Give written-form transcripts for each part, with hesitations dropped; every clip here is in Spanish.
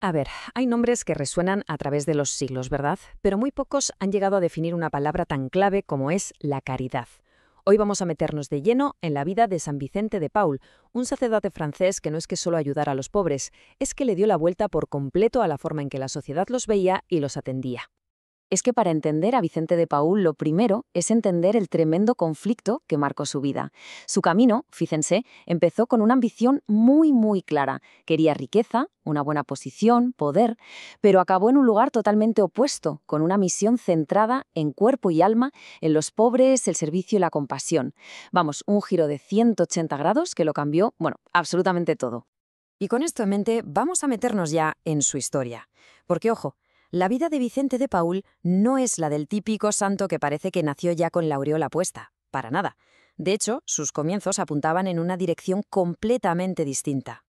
A ver, hay nombres que resuenan a través de los siglos, ¿verdad? Pero muy pocos han llegado a definir una palabra tan clave como es la caridad. Hoy vamos a meternos de lleno en la vida de San Vicente de Paul, un sacerdote francés que no es que solo ayudara a los pobres, es que le dio la vuelta por completo a la forma en que la sociedad los veía y los atendía. Es que para entender a Vicente de Paul, lo primero es entender el tremendo conflicto que marcó su vida. Su camino, fíjense, empezó con una ambición muy clara. Quería riqueza, una buena posición, poder, pero acabó en un lugar totalmente opuesto, con una misión centrada en cuerpo y alma, en los pobres, el servicio y la compasión. Vamos, un giro de 180 grados que lo cambió, absolutamente todo. Y con esto en mente, vamos a meternos ya en su historia. Porque, ojo, la vida de Vicente de Paul no es la del típico santo que parece que nació ya con la aureola puesta, para nada. De hecho, sus comienzos apuntaban en una dirección completamente distinta.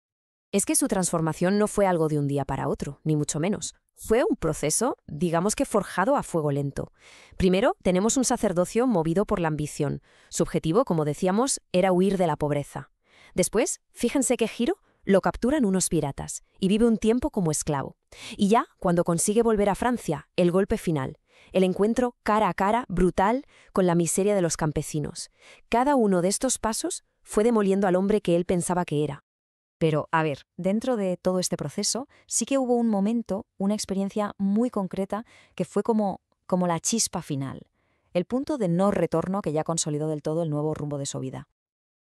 Es que su transformación no fue algo de un día para otro, ni mucho menos. Fue un proceso, digamos que forjado a fuego lento. Primero, tenemos un sacerdocio movido por la ambición. Su objetivo, como decíamos, era huir de la pobreza. Después, fíjense qué giro, lo capturan unos piratas y vive un tiempo como esclavo. Y ya, cuando consigue volver a Francia, el golpe final, el encuentro cara a cara, brutal, con la miseria de los campesinos. Cada uno de estos pasos fue demoliendo al hombre que él pensaba que era. Pero, a ver, dentro de todo este proceso, sí que hubo un momento, una experiencia muy concreta, que fue como la chispa final, el punto de no retorno que ya consolidó del todo el nuevo rumbo de su vida.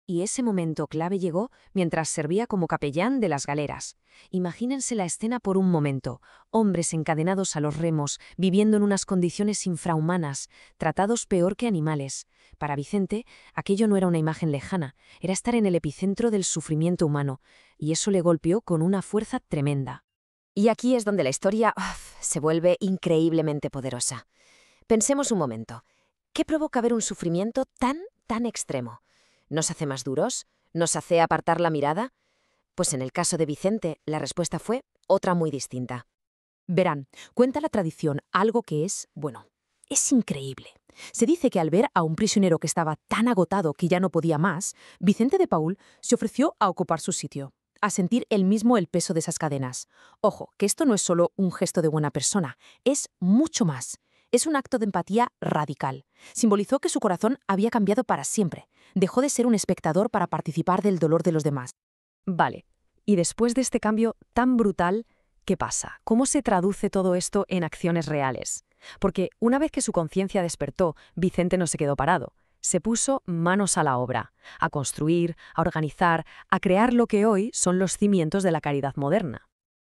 Y ese momento clave llegó mientras servía como capellán de las galeras. Imagínense la escena por un momento. Hombres encadenados a los remos, viviendo en unas condiciones infrahumanas, tratados peor que animales. Para Vicente, aquello no era una imagen lejana, era estar en el epicentro del sufrimiento humano, y eso le golpeó con una fuerza tremenda. Y aquí es donde la historia se vuelve increíblemente poderosa. Pensemos un momento. ¿Qué provoca ver un sufrimiento tan extremo? ¿Nos hace más duros? ¿Nos hace apartar la mirada? Pues en el caso de Vicente, la respuesta fue otra muy distinta. Verán, cuenta la tradición algo que es increíble. Se dice que al ver a un prisionero que estaba tan agotado que ya no podía más, Vicente de Paul se ofreció a ocupar su sitio, a sentir él mismo el peso de esas cadenas. Ojo, que esto no es solo un gesto de buena persona, es mucho más. Es un acto de empatía radical. Simbolizó que su corazón había cambiado para siempre. Dejó de ser un espectador para participar del dolor de los demás. Vale, y después de este cambio tan brutal, ¿qué pasa? ¿Cómo se traduce todo esto en acciones reales? Porque una vez que su conciencia despertó, Vicente no se quedó parado. Se puso manos a la obra, a construir, a organizar, a crear lo que hoy son los cimientos de la caridad moderna.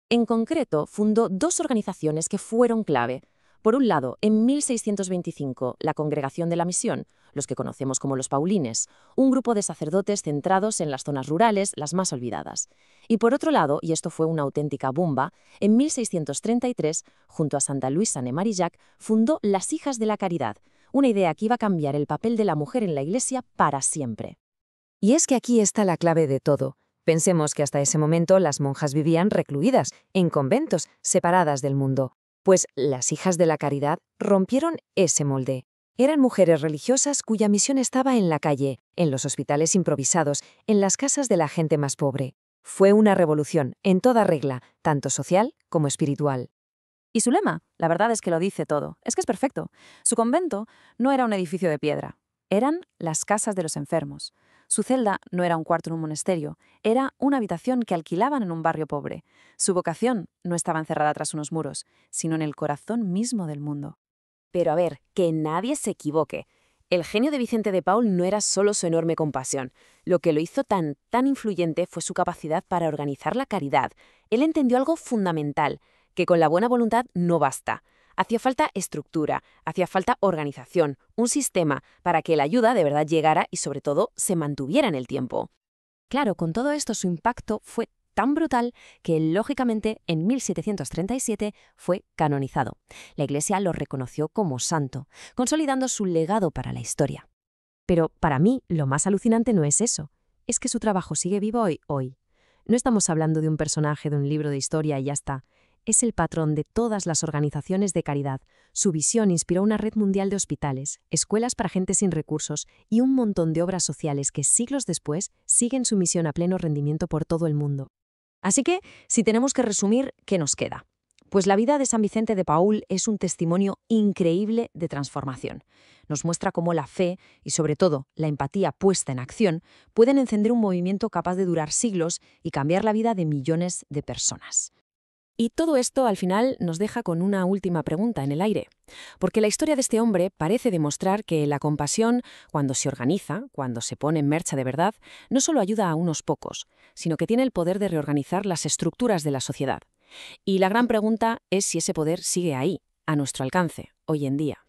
En concreto, fundó dos organizaciones que fueron clave. Por un lado, en 1625, la Congregación de la Misión, los que conocemos como los Paulines, un grupo de sacerdotes centrados en las zonas rurales, las más olvidadas. Y por otro lado, y esto fue una auténtica bomba, en 1633, junto a Santa Luisa de Marillac, fundó las Hijas de la Caridad, una idea que iba a cambiar el papel de la mujer en la Iglesia para siempre. Y es que aquí está la clave de todo. Pensemos que hasta ese momento las monjas vivían recluidas, en conventos, separadas del mundo. Pues las Hijas de la Caridad rompieron ese molde. Eran mujeres religiosas cuya misión estaba en la calle, en los hospitales improvisados, en las casas de la gente más pobre. Fue una revolución, en toda regla, tanto social como espiritual. Y su lema, la verdad es que lo dice todo, es que es perfecto. Su convento no era un edificio de piedra, eran las casas de los enfermos. Su celda no era un cuarto en un monasterio, era una habitación que alquilaban en un barrio pobre. Su vocación no estaba encerrada tras unos muros, sino en el corazón mismo del mundo. Pero a ver, que nadie se equivoque. El genio de Vicente de Paul no era solo su enorme compasión. Lo que lo hizo tan influyente fue su capacidad para organizar la caridad. Él entendió algo fundamental, que con la buena voluntad no basta. Hacía falta estructura, hacía falta organización, un sistema para que la ayuda de verdad llegara y sobre todo se mantuviera en el tiempo. Claro, con todo esto su impacto fue tan brutal que, lógicamente, en 1737 fue canonizado. La Iglesia lo reconoció como santo, consolidando su legado para la historia. Pero para mí lo más alucinante no es eso, es que su trabajo sigue vivo hoy. No estamos hablando de un personaje de un libro de historia y ya está. Es el patrón de todas las organizaciones de caridad. Su visión inspiró una red mundial de hospitales, escuelas para gente sin recursos y un montón de obras sociales que siglos después siguen su misión a pleno rendimiento por todo el mundo. Así que, si tenemos que resumir, ¿qué nos queda? Pues la vida de San Vicente de Paúl es un testimonio increíble de transformación. Nos muestra cómo la fe y, sobre todo, la empatía puesta en acción pueden encender un movimiento capaz de durar siglos y cambiar la vida de millones de personas. Y todo esto, al final, nos deja con una última pregunta en el aire. Porque la historia de este hombre parece demostrar que la compasión, cuando se organiza, cuando se pone en marcha de verdad, no solo ayuda a unos pocos, sino que tiene el poder de reorganizar las estructuras de la sociedad. Y la gran pregunta es si ese poder sigue ahí, a nuestro alcance, hoy en día.